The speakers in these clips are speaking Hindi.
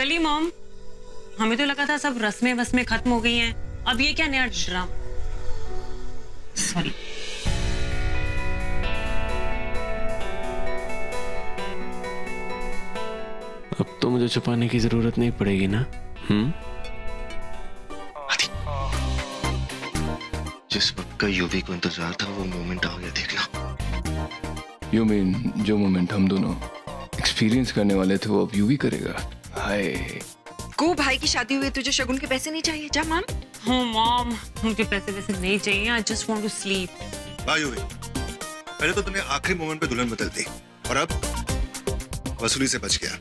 रियली मॉम, हमें तो लगा था सब रस्में वस्में खत्म हो गई हैं, अब ये क्या नया ड्रामा? सॉरी। अब तो मुझे छुपाने की जरूरत नहीं पड़ेगी ना? जिस वक्त का यूवी को इंतजार था वो मोमेंट आ गया, देखना। यू मीन जो मोमेंट हम दोनों एक्सपीरियंस करने वाले थे वो अब यूवी करेगा? हाय को भाई की शादी हुई, तुझे शगुन के पैसे नहीं चाहिए? जा मॉम। हाँ मॉम, मुझे पैसे वैसे नहीं चाहिए, I just want to sleep. वाह यूवी, पहले तो तुमने आखिरी मोमेंट पे दुल्हन बदल दी और अब वसूली से बच गया।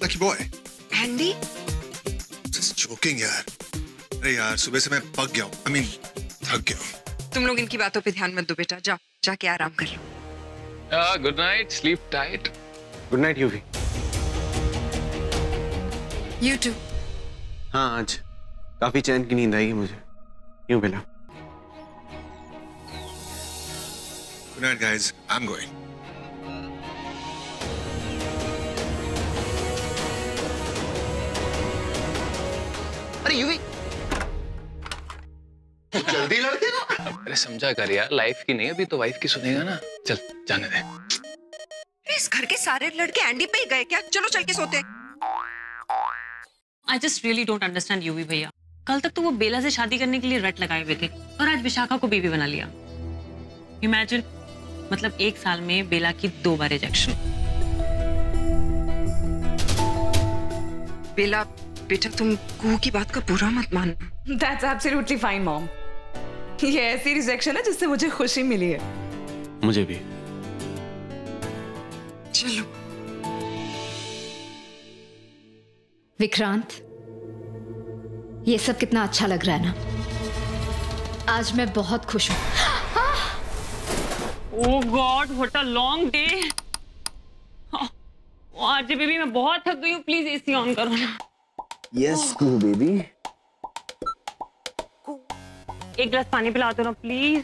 Lucky boy. Andy just joking यार। अरे यार सुबह से मैं पक गया हूँ, आई मीन थक गया हूँ। तुम लोग इनकी बातों पे ध्यान मत दो बेटा, जाओ जाके आराम कर लो। Good night, sleep tight. Good night Yuvi. You too. हाँ आज काफी चैन की नींद आएगी मुझे। क्यों Bela? Good night guys, I am going. अरे यूवी जल्दी लड़के ना। अरे समझा कर यार, लाइफ की नहीं, अभी तो वाइफ की सुनेगा ना। चल जाने दे। इस घर के सारे लड़के एंडी पे ही गए क्या? चलो चल के सोते। I just really don't understand UV भैया। कल तक तो वो बेला से शादी करने के लिए रट लगाए हुए थे और आज विशाखा को बीवी बना लिया। इमेजिन, मतलब एक साल में बेला की 2 बार रिजेक्शन। बेला बेटा, तुम कुहू की बात का बुरा मत मानो। That's absolutely fine, Mom. ये ऐसी रिजेक्शन है जिससे मुझे खुशी मिली है। मुझे भी। चलो विक्रांत, ये सब कितना अच्छा लग रहा है ना। आज मैं बहुत खुश हूँ। Oh god, what a long day. आज बेबी मैं बहुत थक गई हूँ, प्लीज एसी ऑन करो ना। Yes cool baby. एक गिलास पानी पिला दो ना प्लीज।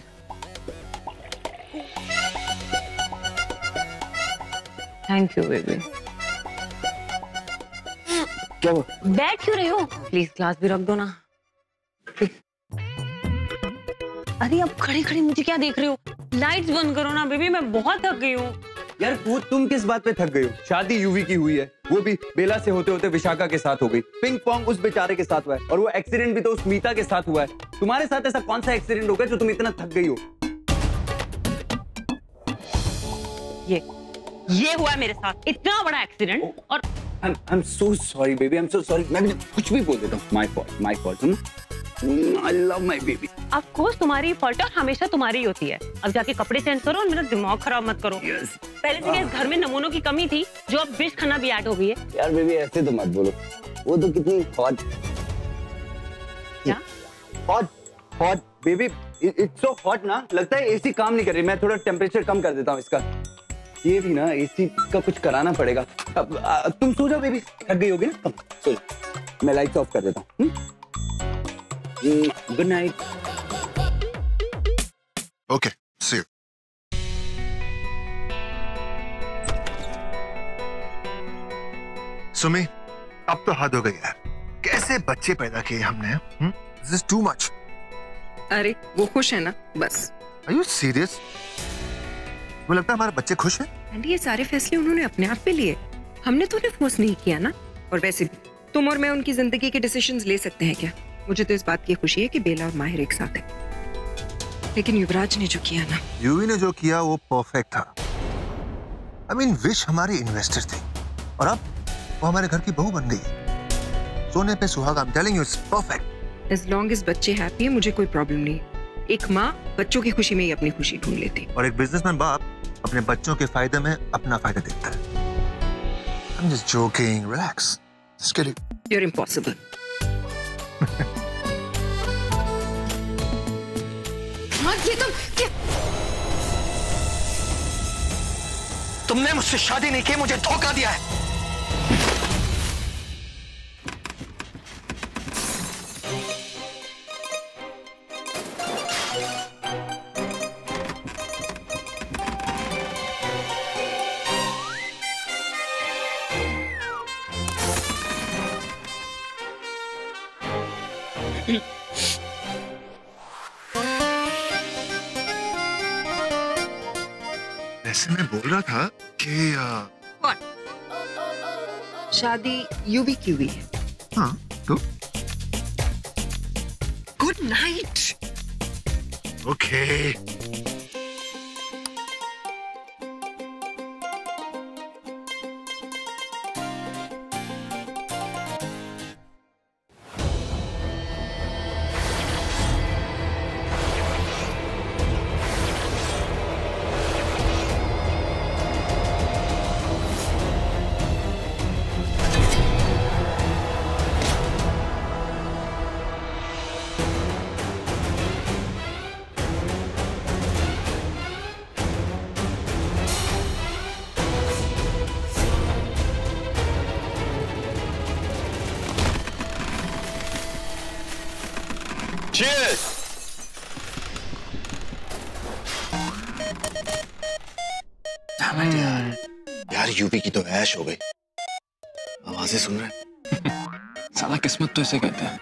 Thank you baby. क्या वो? बैठ क्यों रहे हो? प्लीज ग्लास भी रख दो ना। अरे अब खड़े खड़े मुझे क्या देख रहे हो? लाइट्स बंद करो ना बेबी, मैं बहुत थक गई हूँ। यार तुम किस बात पे थक गई हो? शादी यूवी की हुई है, वो भी बेला से होते होते विशाखा के साथ हो गई। पिंग पोंग उस बेचारे के साथ हुआ है और वो एक्सीडेंट भी तो उस मीता के साथ हुआ है। तुम्हारे साथ ऐसा कौन सा एक्सीडेंट हो गया जो तुम इतना थक गई हो? ये हुआ है मेरे साथ, इतना बड़ा एक्सीडेंट। और I'm so sorry baby, I'm so sorry। मैं भी कुछ भी बोल देता हूँ। my fault। I love my baby। Of course तुम्हारी फॉल्ट है, हमेशा तुम्हारी ही होती है। अब जाके कपड़े चेंज करो और मेरा दिमाग खराब मत करो। पहले से इस घर में नमूनों की कमी थी, जो अब विश खाना भी ऐड हो गई है। यार बेबी ऐसे तो मत बोलो, वो तो कितनी हॉट। क्या hot baby, it's so hot ना, लगता है एसी काम नहीं कर रही। मैं थोड़ा टेम्परेचर कम कर देता हूँ इसका। ये भी ना एसी का कुछ कराना पड़ेगा। अब तुम सो जाओ बेबी, थक गई होगी ना, कम सो जाओ। मैं लाइट्स ऑफ कर देता हूँ। Good night. Okay, see you. Sumi, अब तो हद हो गई यार। कैसे बच्चे पैदा किए हमने? This is too much. अरे वो खुश है ना, बस। Are you serious? मुझे लगता है हमारे बच्चे खुश हैं। एंडी ये सारे फैसले उन्होंने अपने आप पे लिए, हमने तो उन्हें फोर्स नहीं किया ना। और वैसे भी तुम और मैं उनकी जिंदगी के डिसीजंस ले सकते हैं क्या? मुझे तो इस बात की खुशी है कि बेला और माहिर एक साथ है, लेकिन युवराज ने जो किया ना, यूवी ने जो किया वो परफेक्ट था। आई मीन विश हमारी इन्वेस्टर थी और अब वो हमारे घर की बहू बन गई। सोने पे सुहागा। I am telling you, it's perfect. As long as बच्चे हैप्पी है, मुझे कोई प्रॉब्लम नहीं। एक माँ बच्चों की खुशी में ही अपनी खुशी ढूंढ लेती, और एक बिजनेसमैन बाप अपने बच्चों के फायदे में अपना फायदा देखता है। I'm just joking, relax. Just kidding. You're impossible. ये तुमने मुझसे शादी नहीं की, मुझे धोखा दिया है। वैसे मैं बोल रहा था कि शादी यूवी की हुई है। हाँ तो गुड नाइट। ओके। Cheers! यार यूवी की तो ऐश हो गई। आवाजें सुन रहे? साला किस्मत तो इसे कहते हैं।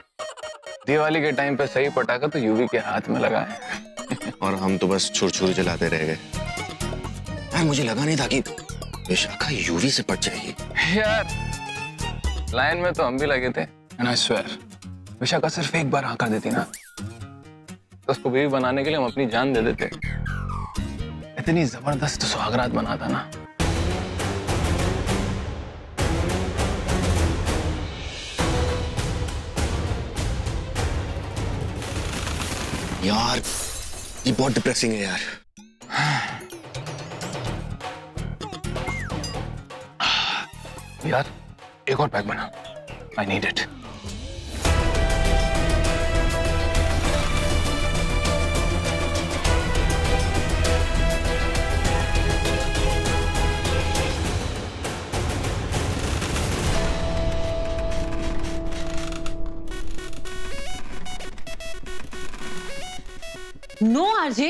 दिवाली के टाइम पे सही पटाखा तो यूवी के हाथ में लगा है। और हम तो बस छुर-छुर जलाते रह गए। यार मुझे लगा नहीं था कि विशाखा यूवी से पट जाएगी। यार लाइन में तो हम भी लगे थे। एंड आई स्वेयर विशाखा सिर्फ एक बार हाँ कर देती ना तो उसको बीवी बनाने के लिए हम अपनी जान दे देते। इतनी जबरदस्त सुहागरात बनाता ना। यार ये बहुत डिप्रेसिंग है यार। यार एक और पैक बना। I need it. No, RJ.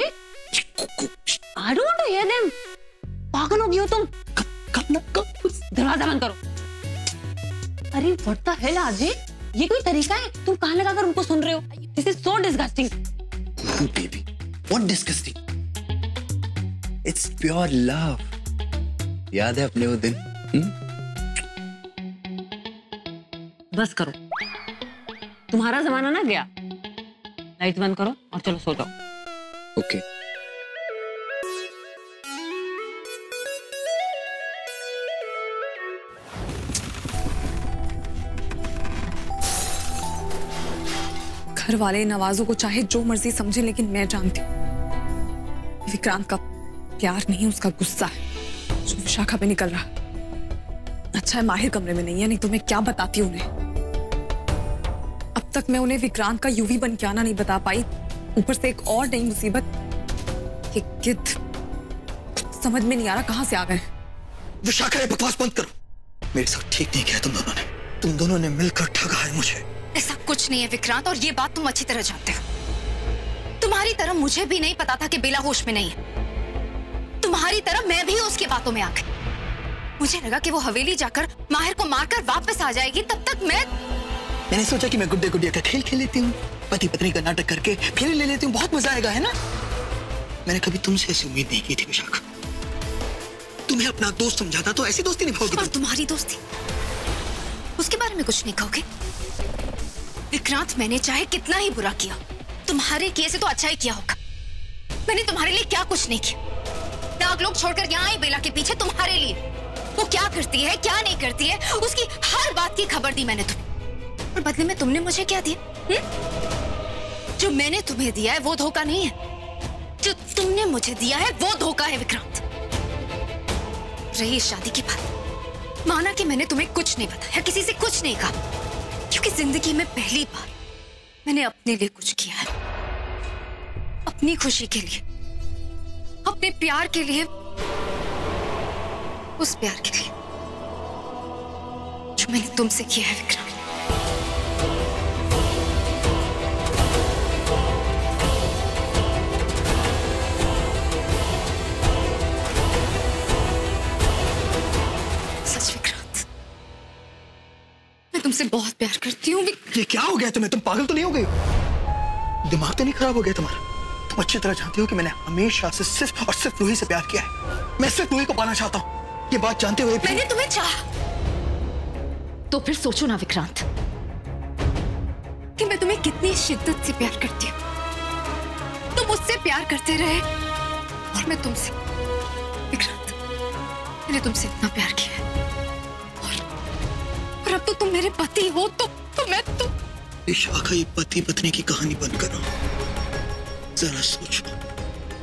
I don't want to hear them. पागल हो गई हो तुम? दरवाजा बंद करो। अरे what the hell, RJ? ये कोई तरीका है? तुम कान लगाकर उनको सुन रहे हो? This is so disgusting. No, baby. What disgusting? It's pure love. याद है अपने वो दिन? बस करो। तुम्हारा जमाना ना गया। लाइट बंद करो और चलो सो जाओ। ओके। घर वाले नवाजों को चाहे जो मर्जी समझे, लेकिन मैं जानती हूँ विक्रांत का प्यार नहीं, उसका गुस्सा है जो विशाखा पे निकल रहा। अच्छा है माहिर कमरे में नहीं है, नहीं तो मैं क्या बताती उन्हें। अब तक मैं उन्हें विक्रांत का यूवी बन के आना नहीं बता पाई, ऊपर से एक और नई मुसीबत। ये गिद्ध समझ में नहीं आ रहा कहां से आ गए। विशाखा ये बकवास बंद करो। मेरे साथ ठीक नहीं किया तुम दोनों ने मिलकर ठगा है मुझे। ऐसा कुछ नहीं है विक्रांत, और ये बात तुम अच्छी तरह जानते हो। तुम्हारी तरह मुझे भी नहीं पता था कि बेला होश में नहीं है। तुम्हारी तरह मैं भी उसकी बातों में आ गई। मुझे लगा कि वो हवेली जाकर माहिर को मारकर वापस आ जाएगी, तब तक मैंने सोचा कि मैं गुड्डे गुड़िया का खेल खेल लेती हूँ, पति पत्नी का नाटक करके फिर ले लेती हूँ, बहुत मजा आएगा, है ना। मैंने कभी तुमसे ऐसी उम्मीद नहीं की थी विशाखा। तुम्हें अपना दोस्त समझा था तो ऐसी दोस्ती निभाओगी। और तुम्हारी दोस्ती, उसके बारे में कुछ नहीं कहोगे? विक्रांत मैंने चाहे कितना ही बुरा किया, तुम्हारे किए से तो अच्छा ही किया होगा। मैंने तुम्हारे लिए क्या कुछ नहीं किया। नाग लोग छोड़कर यहाँ आई बेला के पीछे तुम्हारे लिए। वो क्या करती है क्या नहीं करती है उसकी हर बात की खबर दी मैंने तुम्हें। और बदले में तुमने मुझे क्या दिया? जो मैंने तुम्हें दिया है वो धोखा नहीं है, जो तुमने मुझे दिया है वो धोखा है विक्रांत। रही शादी की बात, माना कि मैंने तुम्हें कुछ नहीं बताया, किसी से कुछ नहीं कहा, क्योंकि जिंदगी में पहली बार मैंने अपने लिए कुछ किया है। अपनी खुशी के लिए, अपने प्यार के लिए, उस प्यार के लिए जो मैंने तुमसे किया है विक्रांत। सच विक्रांत, मैं तुमसे बहुत प्यार करती हूँ। ये क्या हो गया तुम्हें? तुम पागल तो नहीं हो गई? दिमाग तो नहीं खराब हो गया तुम्हारा? तुम अच्छी तरह जानती हो कि मैंने हमेशा से सिर्फ और सिर्फ रूही से प्यार किया है। मैं सिर्फ रूही को पाना चाहता हूँ, ये बात जानते हुए भी। मैंने तुम्हें चाहा तो फिर सोचो ना विक्रांत कि मैं तुम्हें कितनी शिद्दत से प्यार करती हूँ। तुम मुझसे प्यार करते रहे और मैं तुमसे। विक्रांत, मैंने तुमसे इतना प्यार किया है और अब तो तुम मेरे पति हो तो मैं तो विशाखा, ये पति पत्नी की कहानी बंद करो। जरा सोचो,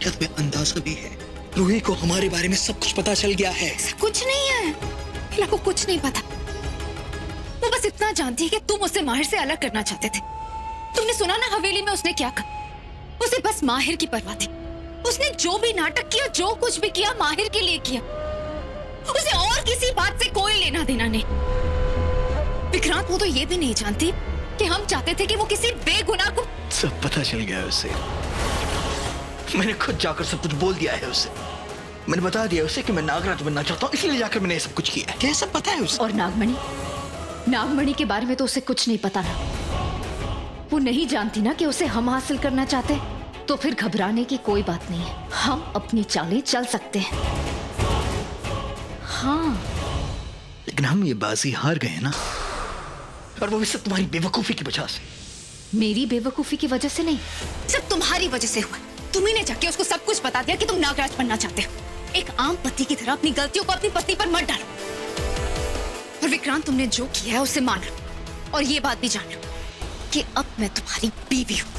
क्या तुम्हें अंदाजा भी है रूही को हमारे बारे में सब कुछ पता चल गया है? ऐसा कुछ नहीं है, हिला को कुछ नहीं पता। वो बस इतना जानती है कि तुम उसे माहिर से अलग करना चाहते थे। तुमने सुना ना हवेली में उसने क्या कहा? उसे बस माहिर की परवाह थी। उसने जो भी नाटक किया, जो कुछ भी किया, माहिर के लिए किया। उसे और किसी बात से कोई लेना देना नहीं। विक्रांत, वो तो ये भी नहीं जानती कि हम चाहते थे कि वो किसी बेगुनाह को। सब पता चल गया है उसे। मैंने खुद जाकर सब कुछ बोल दिया है उसे। मैंने बता दिया उसे कि मैं नागराज बनना चाहता हूँ, इसलिए जाकर मैंने ये सब कुछ किया है। क्या सब पता है उसे? और नागमणि के बारे में तो उसे कुछ नहीं पता ना। वो नहीं जानती ना कि उसे हम हासिल करना चाहते हैं। तो फिर घबराने की कोई बात नहीं है, हम अपनी चालें चल सकते हैं। हाँ, लेकिन हम ये बाजी हार गए ना, और वो भी सब तुम्हारी बेवकूफी की वजह से। मेरी बेवकूफी की वजह से नहीं, सब तुम्हारी वजह से हुआ। तुम्ही ने जाके उसको सब कुछ बता दिया कि तुम नागराज बनना चाहते हो। एक आम पति की तरह अपनी गलतियों को अपनी पत्नी पर मत डालो। और विक्रांत, तुमने जो किया है उसे मान लो, और ये बात भी जान लो कि अब मैं तुम्हारी बीवी हूँ।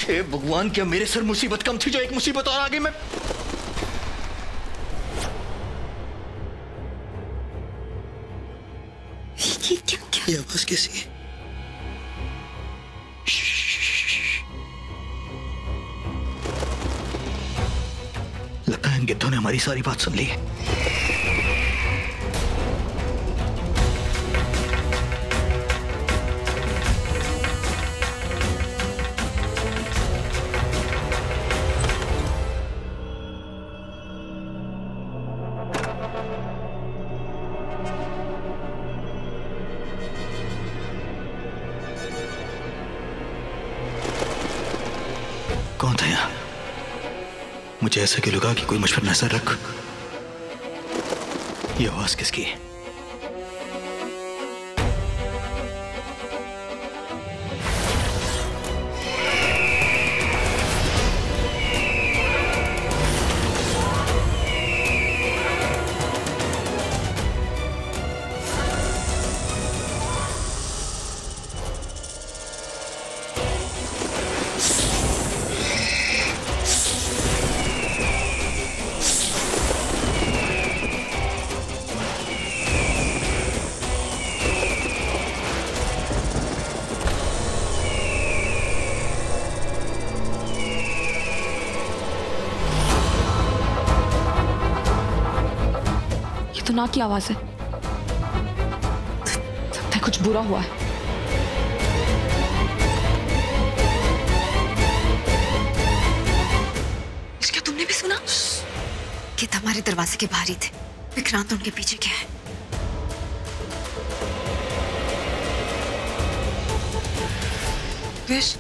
हे भगवान, क्या मेरे सर मुसीबत कम थी जो एक मुसीबत और आगे मैं। ये आवाज कैसी है? लगता है इन गिद्धों ने हमारी सारी बात सुन ली है। कौन था यहाँ? मुझे ऐसा क्यों लगा कि कोई मुझ पर नजर रख। ये आवाज किसकी है? तो नाक की आवाज है। लगता है कुछ बुरा हुआ है। क्या तुमने भी सुना? कि हमारे दरवाजे के बाहर ही थे। विक्रांत उनके पीछे क्या है? विश,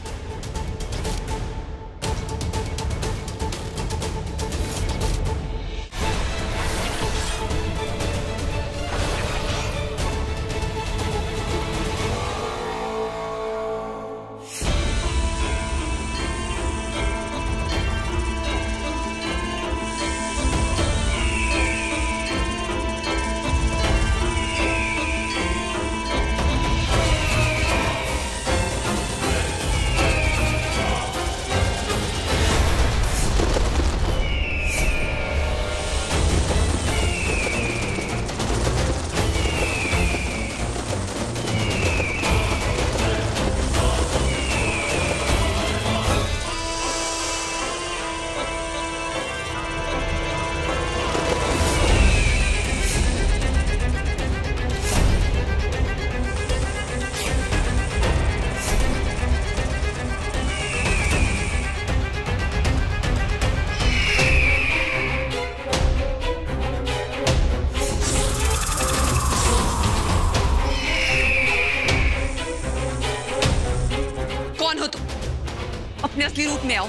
अपने असली रूप में आओ।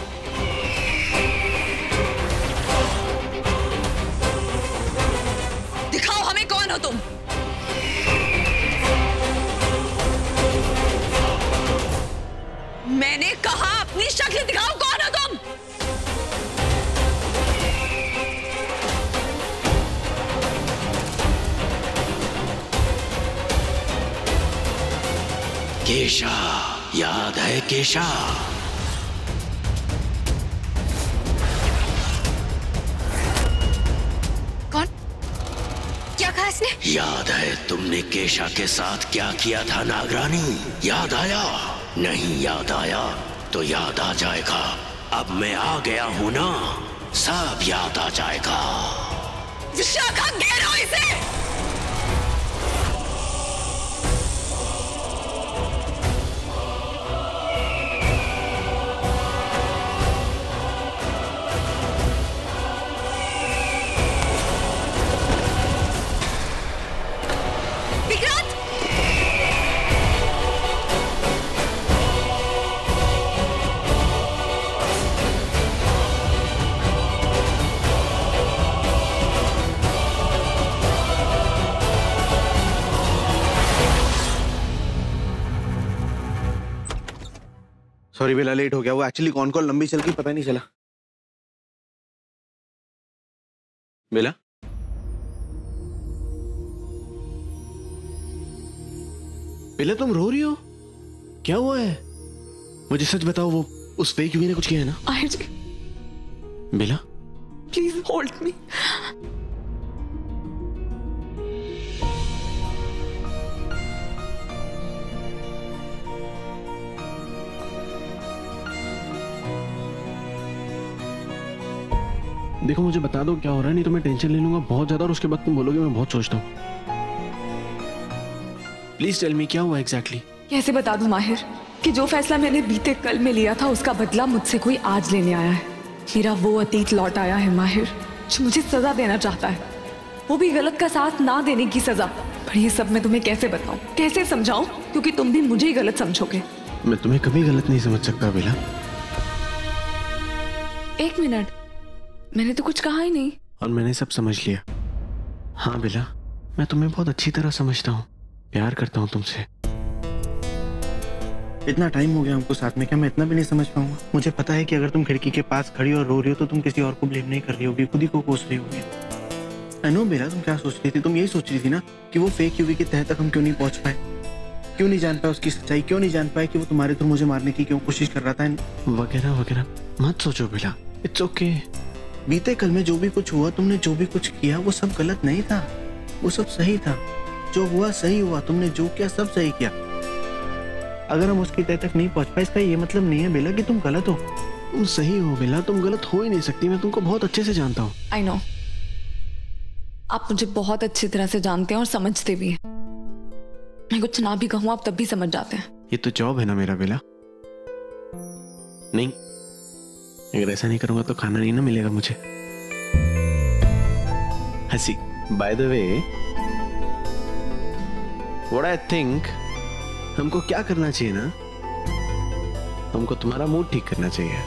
है कौन हो तुम? मैंने कहा अपनी शक्ल दिखाओ, कौन हो तुम? केशा, याद है केशा? कौन? क्या कहा इसने? याद है तुमने केशा के साथ क्या किया था नागरानी? याद आया? नहीं याद आया तो याद आ जाएगा। अब मैं आ गया हूं ना, सब याद आ जाएगा। विशाखा, घेरो इसे। सॉरी बेला, लेट हो गया। वो एक्चुअली कौन कॉल लंबी चल गई, पता नहीं चला। बेला, बेला तुम रो रही हो? क्या हुआ है? मुझे सच बताओ, वो उस फेक यूवी ने कुछ किया है ना? आहिर जी, बेला प्लीज होल्ड मी। देखो, मुझे बता दो क्या हो रहा है, नहीं तो मैं टेंशन ले लूंगा बहुत ज्यादा और उसके बाद तुम बोलोगे मैं बहुत सोचता हूँ। प्लीज टेल मी, क्या हुआ एग्जैक्टली? कैसे बता दूं माहिर कि जो फैसला मैंने बीते कल में लिया था उसका बदला मुझसे कोई आज लेने आया है। मेरा वो अतीत लौट आया है माहिर, जो मुझे सजा देना चाहता है, वो भी गलत का साथ ना देने की सजा। पर ये सब मैं तुम्हें कैसे बताऊं, कैसे समझाऊं, क्योंकि तुम भी मुझे ही गलत समझोगे। मैं तुम्हें कभी गलत नहीं समझ सकता बेला। एक मिनट, मैंने तो कुछ कहा ही नहीं। और मैंने सब समझ लिया। हाँ बेला, मैं तुम्हें बहुत अच्छी तरह समझता हूँ, प्यार करता हूँ तुमसे। इतना टाइम हो गया हमको साथ में, क्या मैं इतना भी नहीं समझ पाऊंगा? मुझे पता है कि अगर तुम खिड़की के पास खड़ी और रो रही हो तो तुम किसी और को ब्लेम नहीं कर रही होगी, खुद ही को कोस रही होगी। आई नो बेला, तुम क्या सोच रही थी? तुम यही सोच रही थी ना कि वो फेक यूवी के तह तक हम क्यों नहीं पहुंच पाए, क्यों नहीं जान पाए उसकी सच्चाई, क्यों नहीं जान पाए कि वो तुम्हारे थ्रू मुझे मारने की क्यों कोशिश कर रहा था, वगैरह वगैरह। मत सोचो बेला, इट्स ओके। बीते कल में जो भी कुछ हुआ, तुमने जो भी कुछ किया, वो सब गलत नहीं था, वो सब सही था। जो हुआ सही हुआ, तुमने जो किया सब सही किया। अगर हम उसकी तह तक नहीं पहुंच पाए, इसका ये मतलब नहीं है बेला कि तुम गलत हो। तुम सही हो बेला, तुम गलत हो ही नहीं सकती। मैं तुमको बहुत अच्छे से जानता हूँ। आई नो, आप मुझे बहुत अच्छी तरह से जानते हैं और समझते भी हैं। मैं कुछ ना भी कहूँ आप तब भी समझ जाते हैं। ये तो जॉब है ना मेरा बेला। नहीं, अगर ऐसा नहीं करूंगा तो खाना नहीं ना मिलेगा मुझे। हंसी, by the way, what I think, हमको क्या करना चाहिए ना, हमको तुम्हारा मूड ठीक करना चाहिए,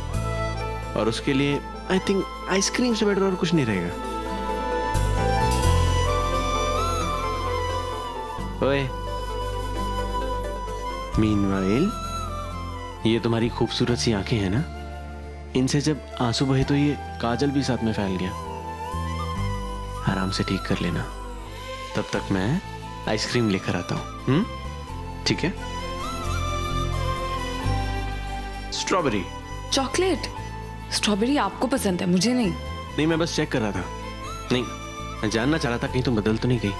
और उसके लिए आई थिंक आइसक्रीम से बेटर और कुछ नहीं रहेगा। ओए, मीनवाइल, ये तुम्हारी खूबसूरत सी आंखें हैं ना, इनसे जब आंसू बहे तो ये काजल भी साथ में फैल गया। आराम से ठीक कर लेना, तब तक मैं आइसक्रीम लेकर आता हूँ। ठीक है? स्ट्रॉबेरी। चॉकलेट? स्ट्रॉबेरी आपको पसंद है, मुझे नहीं। नहीं, मैं बस चेक कर रहा था। नहीं, मैं जानना चाह रहा था कहीं तुम बदल तो नहीं गई।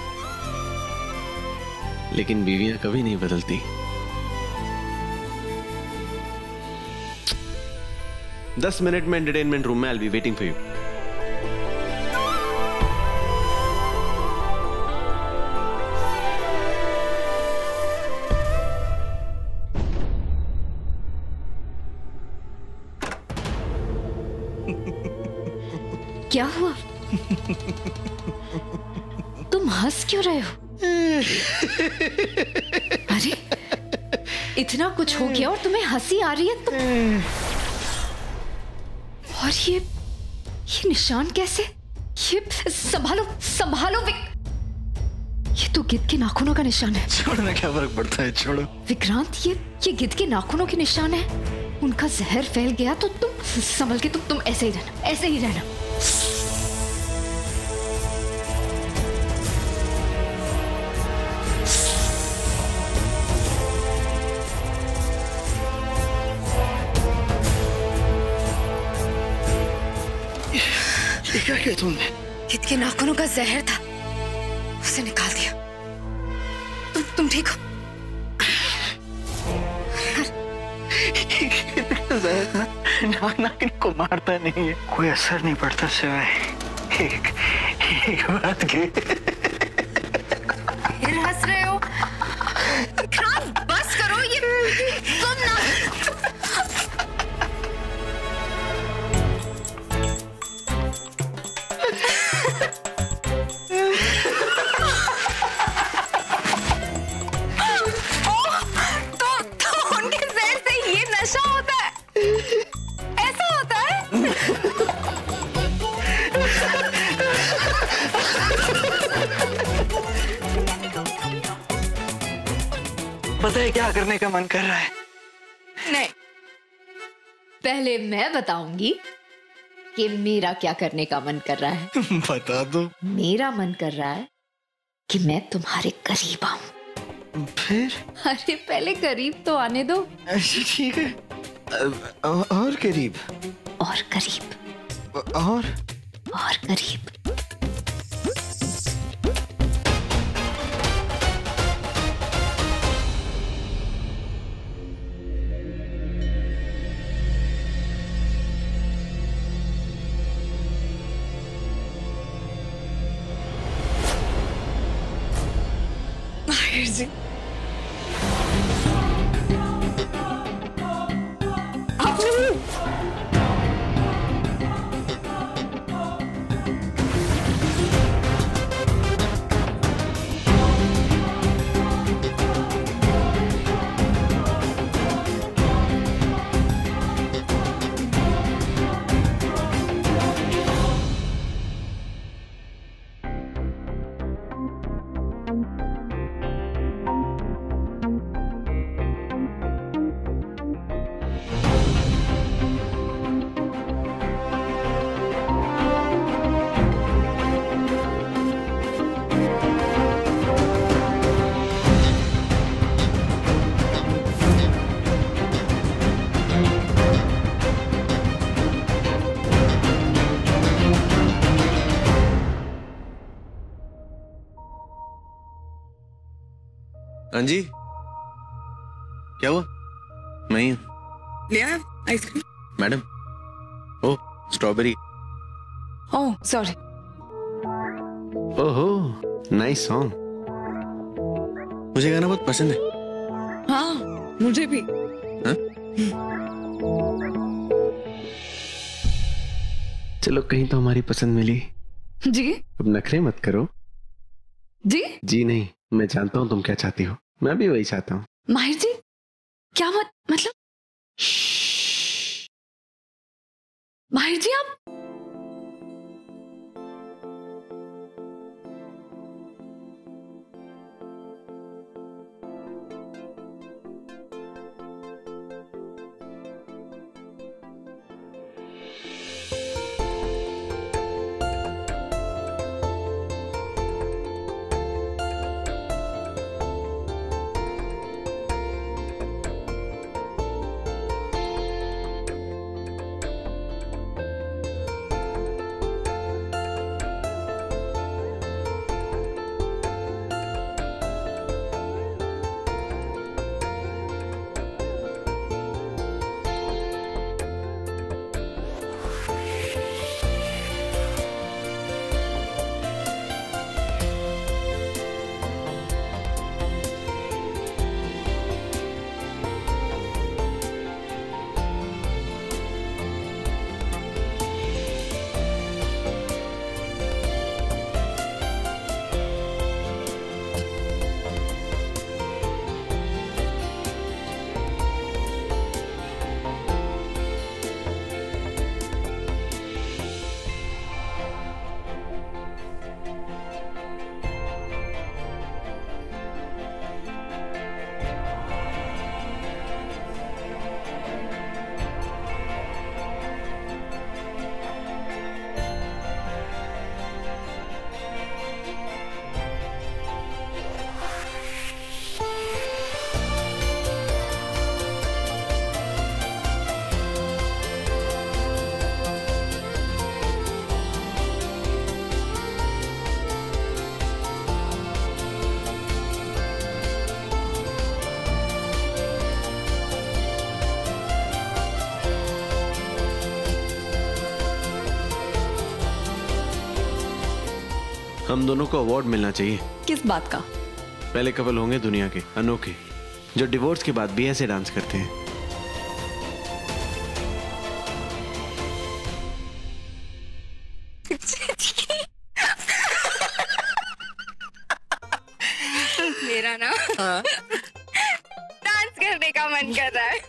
लेकिन बीवियां कभी नहीं बदलती। 10 मिनट में एंटरटेनमेंट रूम में, I will be waiting for you. क्या हुआ? तुम हंस क्यों रहे हो? अरे, इतना कुछ हो गया और तुम्हें हंसी आ रही है? तुम और ये निशान कैसे? ये संभालो संभालो ये तो गिद्ध के नाखूनों का निशान है। छोड़ना क्या फर्क पड़ता है, छोड़ो। विक्रांत, ये गिद्ध के नाखूनों के निशान है। उनका जहर फैल गया तो तुम संभल के, तुम ऐसे ही रहना, ऐसे ही रहना। ये क्या किया तुमने? गिद्ध के नाखूनों का जहर था, उसे निकाल दिया। तुम ठीक हो? जहर नागिन को मारता नहीं है, कोई असर नहीं पड़ता सिवाय एक बात के। फिर हंस रहे हो? विक्रांत, बस करो, ये सुन ना। पता है क्या करने का मन कर रहा है? नहीं, पहले मैं बताऊंगी कि मेरा क्या करने का मन कर रहा है। बता दो। मेरा मन कर रहा है कि मैं तुम्हारे करीब आऊं। फिर? अरे पहले करीब तो आने दो। अच्छा ठीक है, और करीब, और करीब, और करीब। जी हाँ जी, क्या हुआ? मैं ही हूँ। ले आया आइसक्रीम? मैडम, ओह स्ट्रॉबेरी। Oh sorry. ओहो नाइस सॉन्ग, मुझे गाना बहुत पसंद है। हाँ मुझे भी। हाँ? चलो कहीं तो हमारी पसंद मिली। जी अब नखरे मत करो। जी जी नहीं, मैं जानता हूँ तुम क्या चाहती हो, मैं भी वही चाहता हूँ। माहिर जी क्या मतलब? माहिर जी आप हम दोनों को अवार्ड मिलना चाहिए। किस बात का? पहले कपल होंगे दुनिया के अनोखे जो डिवोर्स के बाद भी ऐसे डांस करते हैं। मेरा ना डांस करने का मन कर रहा है।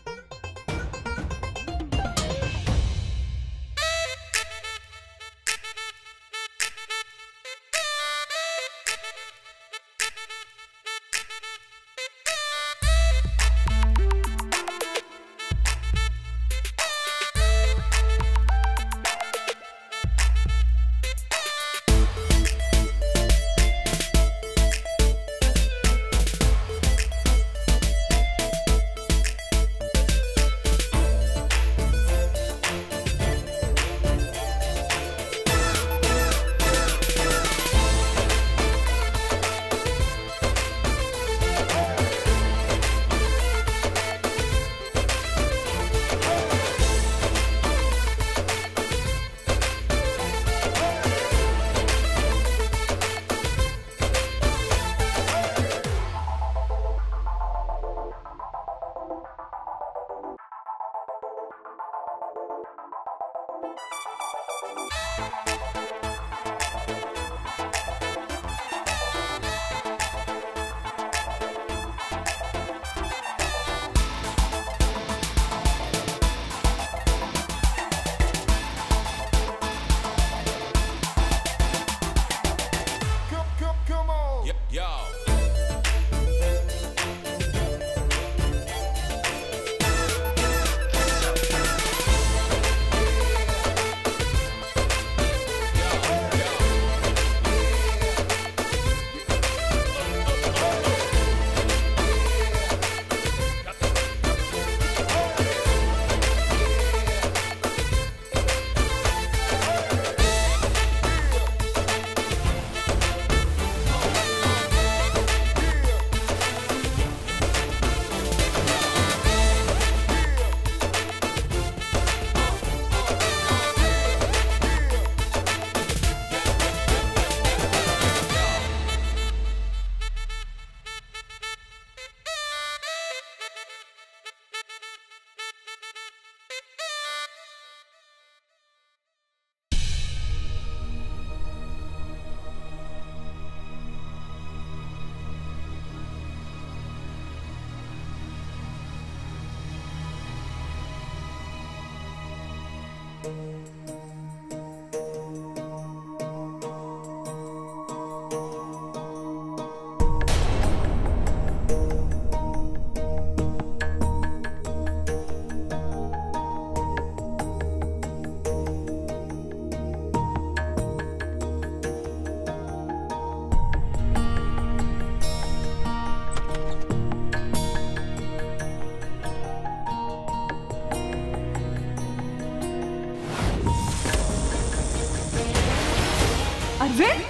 अरविंद,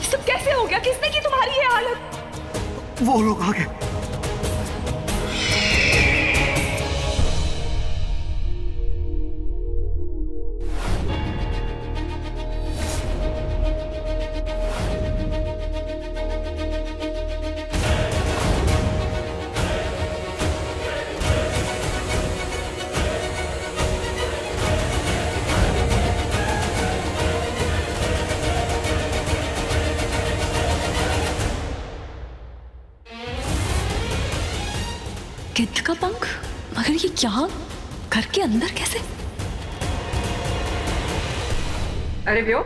ये सब कैसे हो गया? किसने की तुम्हारी ये हालत? वो लोग आ गए। गिद्ध का पंख? मगर ये क्या? घर के अंदर कैसे? अरे व्योम,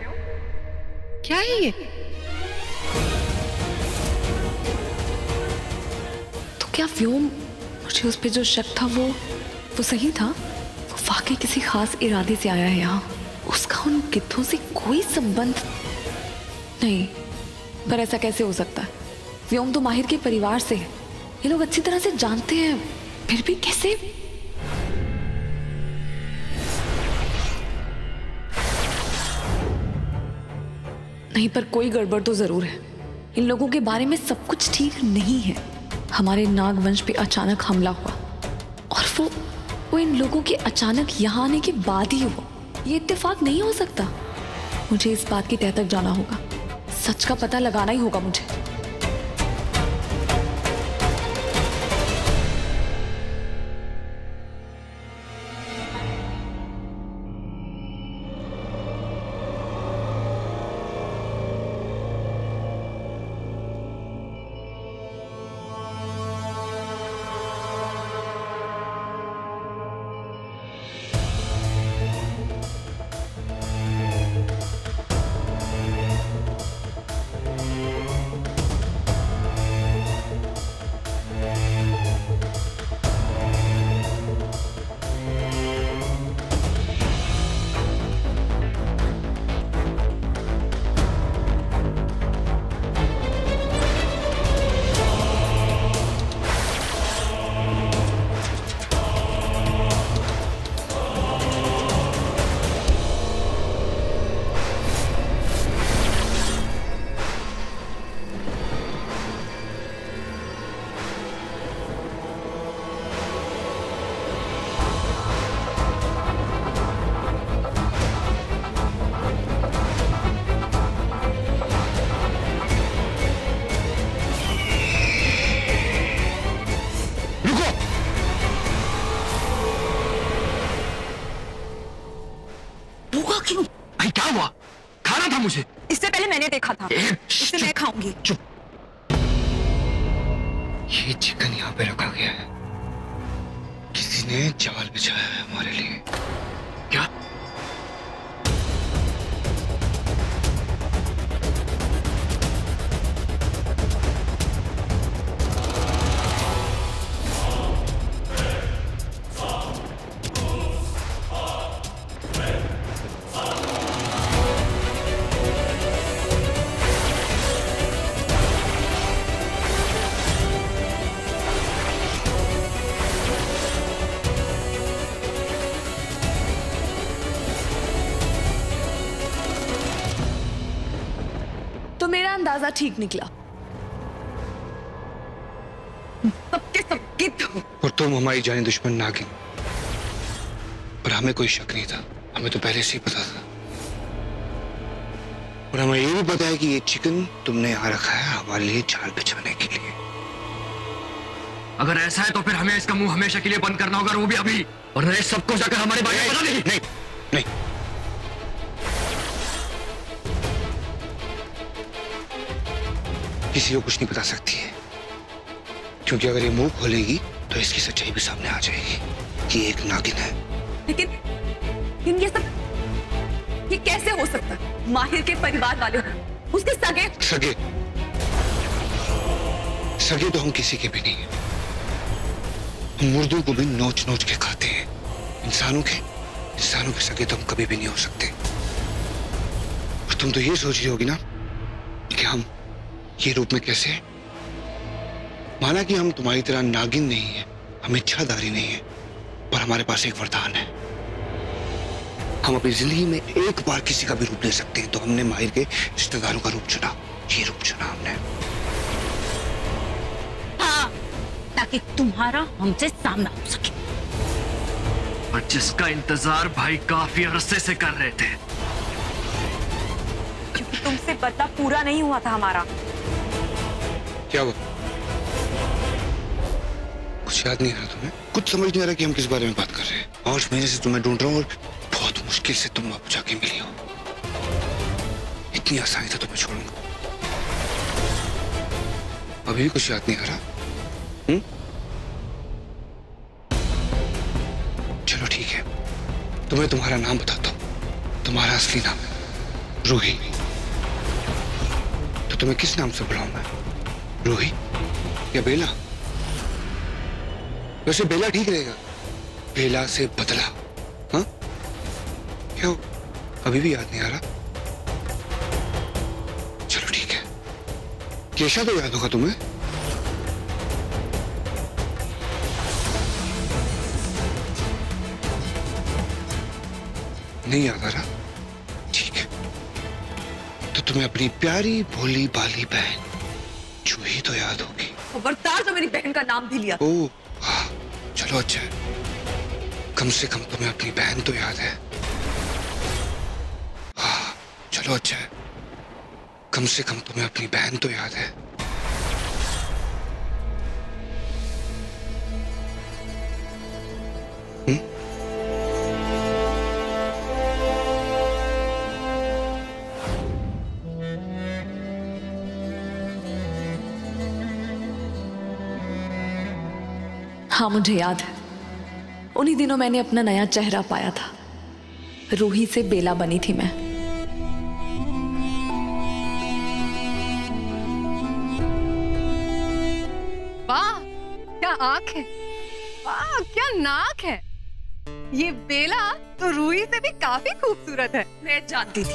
क्या है ये? तो क्या व्योम, मुझे उस पे जो शक था वो सही था? वो वाकई किसी खास इरादे से आया है यहाँ। उसका उन गिद्धों से कोई संबंध नहीं। पर ऐसा कैसे हो सकता है? व्योम तो माहिर के परिवार से है, ये लोग अच्छी तरह से जानते हैं, फिर भी कैसे? नहीं, पर कोई गड़बड़ तो जरूर है। इन लोगों के बारे में सब कुछ ठीक नहीं है। हमारे नागवंश पे अचानक हमला हुआ और वो इन लोगों के अचानक यहाँ आने के बाद ही हुआ। ये इत्तेफाक नहीं हो सकता। मुझे इस बात की तह तक जाना होगा। सच का पता लगाना ही होगा मुझे। मुझे इससे पहले मैंने देखा था। इसे मैं खाऊंगी। चुप। ये चिकन यहाँ पे रखा गया है, किसी ने जाल बिछाया है हमारे लिए। क्या? तो मेरा अंदाजा ठीक निकला। सबके सबके तो। और तुम हमारी जानी दुश्मन नागिन। पर हमें कोई शक नहीं था, हमें तो पहले से ही पता था। और हमें ये भी पता है कि ये चिकन तुमने यहाँ रखा है हमारे लिए जाल बिछाने के लिए। अगर ऐसा है तो फिर हमें इसका मुंह हमेशा के लिए बंद करना होगा, वो भी अभी, और नहीं सबको जाकर हमारे बारे में पता नहीं। नहीं। किसी को कुछ नहीं बता सकती है, क्योंकि अगर ये मुंह खोलेगी तो इसकी सच्चाई भी सामने आ जाएगी कि एक नागिन है। लेकिन ये कैसे हो सकता है? माहिर के परिवार वाले हो, उसके सगे तो हम किसी के भी नहीं हैं। हम मुर्दों को भी नोच नोच के खाते हैं। इंसानों के सगे तो हम कभी भी नहीं हो सकते। और तुम तो ये सोच रही होगी ना कि हम ये रूप में कैसे? माना कि हम तुम्हारी तरह नागिन नहीं है, हम इच्छाधारी नहीं है, पर हमारे पास एक वरदान है। हम अपनी जिंदगी में एक बार किसी का भी रूप ले सकते हैं। तो हमने माहिर के रिश्तेदारों का रूप चुना, ये रूप चुना हमने। हाँ, ताकि तुम्हारा हमसे सामना हो सके। और जिसका इंतजार भाई काफी अरसे से कर रहे थे। क्योंकि तुमसे बदला पूरा नहीं हुआ था हमारा। क्या हुआ? कुछ याद नहीं आ रहा तुम्हें? कुछ समझ नहीं आ रहा कि हम किस बारे में बात कर रहे हैं? 8 महीने से तुम्हें ढूंढ रहा हूँ और बहुत मुश्किल से तुम अब जाके मिली हो। इतनी आसानी से तुम्हें छोड़ूंगा? अभी भी कुछ याद नहीं आ रहा? चलो ठीक है, तुम्हें तुम्हारा नाम बताता हूँ। तुम्हारा असली नाम है रूही। तो तुम्हें किस नाम से बुलाऊं मैं? रूही या बेला? वैसे बेला ठीक रहेगा, बेला से बदला। हाँ क्या हो? अभी भी याद नहीं आ रहा? चलो ठीक है, केशा तो याद होगा तुम्हें? नहीं याद आ रहा? ठीक है, तो तुम्हें अपनी प्यारी भोली भाली बहन जूही तो याद होगी। खबरदार जो मेरी बहन का नाम भी लिया। ओह हाँ, चलो अच्छा है, कम से कम तुम्हें अपनी बहन तो याद है। हाँ चलो अच्छा है, कम से कम तुम्हें अपनी बहन तो याद है। हाँ, मुझे याद है। उन्हीं दिनों मैंने अपना नया चेहरा पाया था। रूही से बेला बनी थी मैं। वाह, क्या आंख है, वाह क्या नाक है। ये बेला तो रूही से भी काफी खूबसूरत है। मैं जानती थी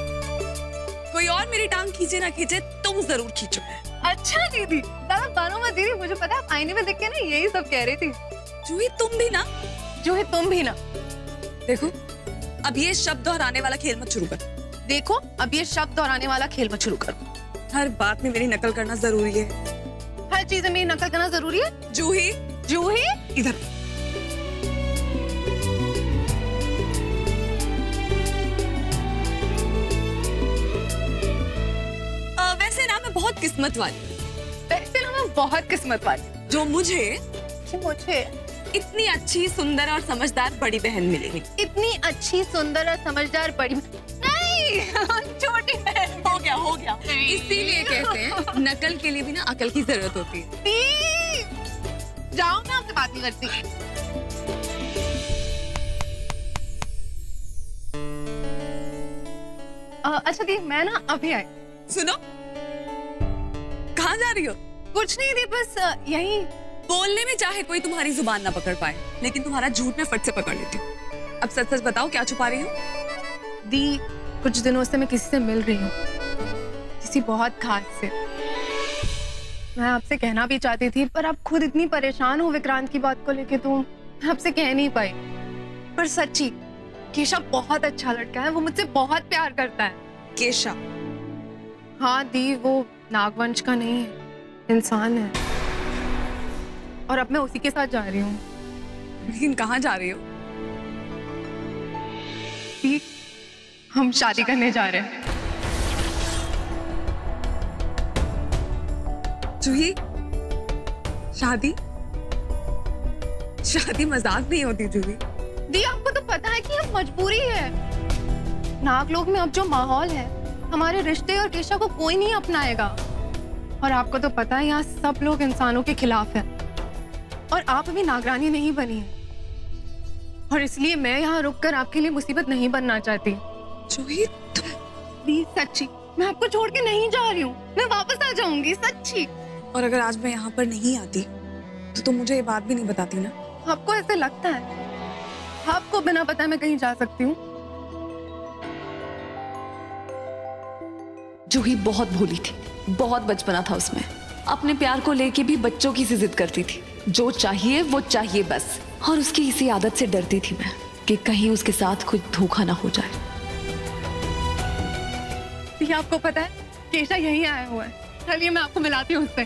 कोई और मेरी टांग खींचे ना खींचे, तुम जरूर खींचो। अच्छा दीदी, ज्यादा बानो मत दीदी, मुझे पता है आप आईने में देख के ना यही सब कह रही थी। जूही तुम भी ना, जूही तुम भी ना। देखो अब ये शब्द दोहराने वाला खेल मत शुरू कर। देखो अब ये शब्द दोहराने वाला खेल मत शुरू करो। हर बात में मेरी नकल करना जरूरी है। हर चीज में मेरी नकल करना जरूरी है। जूही, जूही इधर। वैसे ना मैं बहुत किस्मत वाली। वैसे ना मैं बहुत किस्मत वाली जो मुझे इतनी अच्छी, सुंदर और समझदार बड़ी बहन मिलेगी। इतनी अच्छी, सुंदर और समझदार बड़ी नहीं छोटी बहन। हो गया। इसीलिए कहते हैं नकल के लिए भी ना अकल की जरूरत होती है। जाओ, मैं आपसे बात नहीं करती। अच्छा दी, मैं ना अभी आई। सुनो, कहाँ जा रही हो? कुछ नहीं दी, बस यही। बोलने में चाहे कोई तुम्हारी जुबान ना पकड़ पाए, लेकिन तुम्हारा झूठ मैं फट से पकड़ लेती हूँ। अब सच सच बताओ, क्या छुपा रही हो? दी, कुछ दिनों से मैं किसी से मिल रही हूँ, किसी बहुत खास से। मैं आपसे कहना भी चाहती थी, पर आप खुद इतनी परेशान हो विक्रांत की बात को लेके, तो मैं आपसे कह नहीं पाई। पर सच्ची, केशव बहुत अच्छा लड़का है, वो मुझसे बहुत प्यार करता है। केशव? हाँ दी, वो नागवंश का नहीं है, इंसान है। और अब मैं उसी के साथ जा रही हूँ। लेकिन कहाँ जा रही हो? दी, हम शादी करने जा रहे हैं। जूही, शादी मजाक नहीं होती जूही। दी, आपको तो पता है कि अब मजबूरी है। नागलोक में अब जो माहौल है, हमारे रिश्ते और केशव को कोई नहीं अपनाएगा। और आपको तो पता है यहाँ सब लोग इंसानों के खिलाफ हैं। और आप अभी नागरानी नहीं बनी है, और इसलिए मैं यहाँ रुककर आपके लिए मुसीबत नहीं बनना चाहती। जूही, दी सच्ची, मैं आपको छोड़ के नहीं जा रही हूँ, मैं वापस आ जाऊंगी, सच्ची। और अगर आज मैं यहाँ पर नहीं आती तो तुम मुझे ये बात भी नहीं बताती ना? आपको ऐसे लगता है आपको बिना पता मैं कहीं जा सकती हूँ? जूही बहुत भोली थी, बहुत बचपना था उसमें। अपने प्यार को लेके भी बच्चों की सी जिद करती थी, जो चाहिए वो चाहिए बस। और उसकी इसी आदत से डरती थी मैं कि कहीं उसके साथ कुछ धोखा ना हो जाए। ये आपको पता है, केशव यहीं आया हुआ है। चलिए मैं आपको मिलाती हूँ उससे।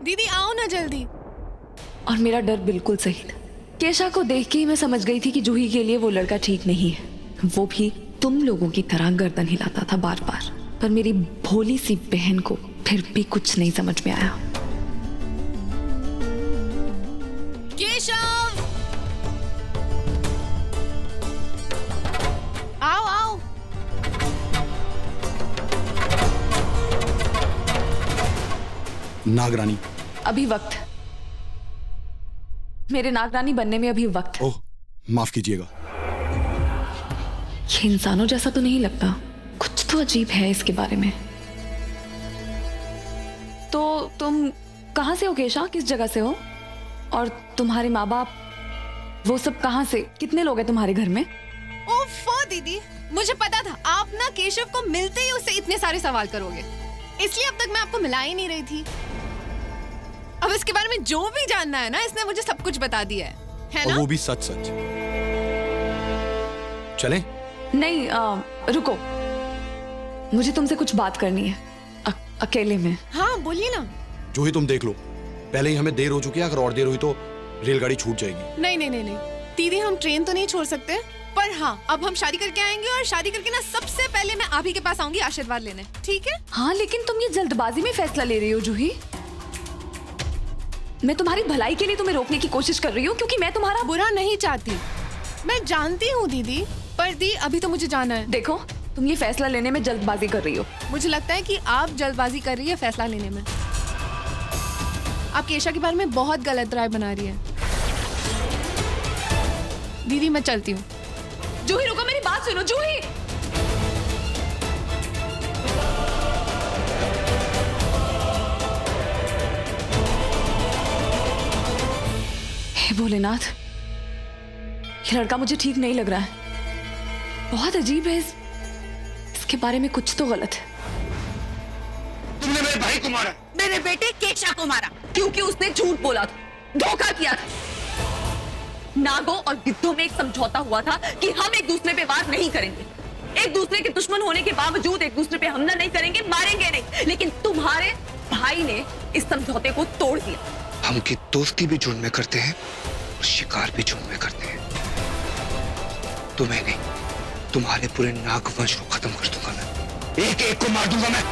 दीदी आओ ना जल्दी। और मेरा डर बिल्कुल सही था। केशव को देख के ही मैं समझ गई थी कि जूही के लिए वो लड़का ठीक नहीं है। वो भी तुम लोगों की तरह गर्दन हिलाता था बार बार। पर मेरी भोली सी बहन को फिर भी कुछ नहीं समझ में आया। केशव, आओ आओ। नागरानी, अभी वक्त, मेरे नागरानी बनने में अभी वक्त। ओह, माफ कीजिएगा। ये इंसानों जैसा तो नहीं लगता, कुछ तो अजीब है इसके बारे में। तो तुम कहाँ से हो केशव? किस जगह से हो? और तुम्हारे माँ बाप वो सब कहाँ से? कितने लोग हैं तुम्हारे घर में? ओफो दीदी, मुझे पता था आप ना केशव को मिलते ही उससे इतने सारे सवाल करोगे, इसलिए अब तक मैं आपको मिला ही नहीं रही थी। अब इसके बारे में जो भी जानना है ना, इसने मुझे सब कुछ बता दिया है ना? और वो भी सच सच। चलें? नहीं, रुको, मुझे तुमसे कुछ बात करनी है अकेले में। हाँ बोलिए ना। जो ही तुम देख लो, पहले ही हमें देर हो चुकी है, अगर और देर हुई तो रेलगाड़ी छूट जाएगी। नहीं नहीं नहीं नहीं दीदी, हम ट्रेन तो नहीं छोड़ सकते। पर हाँ, अब हम शादी करके आएंगे और शादी करके ना सबसे पहले मैं आप ही के पास आऊंगी आशीर्वाद लेने, ठीक है? हाँ, लेकिन तुम ये जल्दबाजी में फैसला ले रही हो जूही। मैं तुम्हारी भलाई के लिए तुम्हें रोकने की कोशिश कर रही हूँ, क्योंकि मैं तुम्हारा बुरा नहीं चाहती। मैं जानती हूँ दीदी, पर दी अभी तो मुझे जाना है। देखो, तुम ये फैसला लेने में जल्दबाजी कर रही हो। मुझे लगता है कि आप जल्दबाजी कर रही है फैसला लेने में। आप केशा के बारे में बहुत गलत राय बना रही है। दीदी मैं चलती हूँ। जूही रुको, मेरी बात सुनो। जूही, हे भोलेनाथ, ये लड़का मुझे ठीक नहीं लग रहा है। बहुत अजीब है। इसके बारे में कुछ तो गलत है। तुमने मेरे भाई को मारा। मेरे बेटे केशा को मारा क्योंकि उसने झूठ बोला था, धोखा किया था। नागों और गिद्धों में एक समझौता हुआ था कि हम एक दूसरे पे वार नहीं करेंगे, एक दूसरे के दुश्मन होने के बावजूद एक दूसरे पे हमला नहीं करेंगे, मारेंगे नहीं। लेकिन तुम्हारे भाई ने इस समझौते को तोड़ दिया। हम की दोस्ती भी झुंड में करते हैं और शिकार भी झुंड में करते हैं। तुम्हें नहीं, तुम्हारे पूरे नाग वंश को खत्म कर दूंगा मैं। एक एक को मार दूंगा मैं।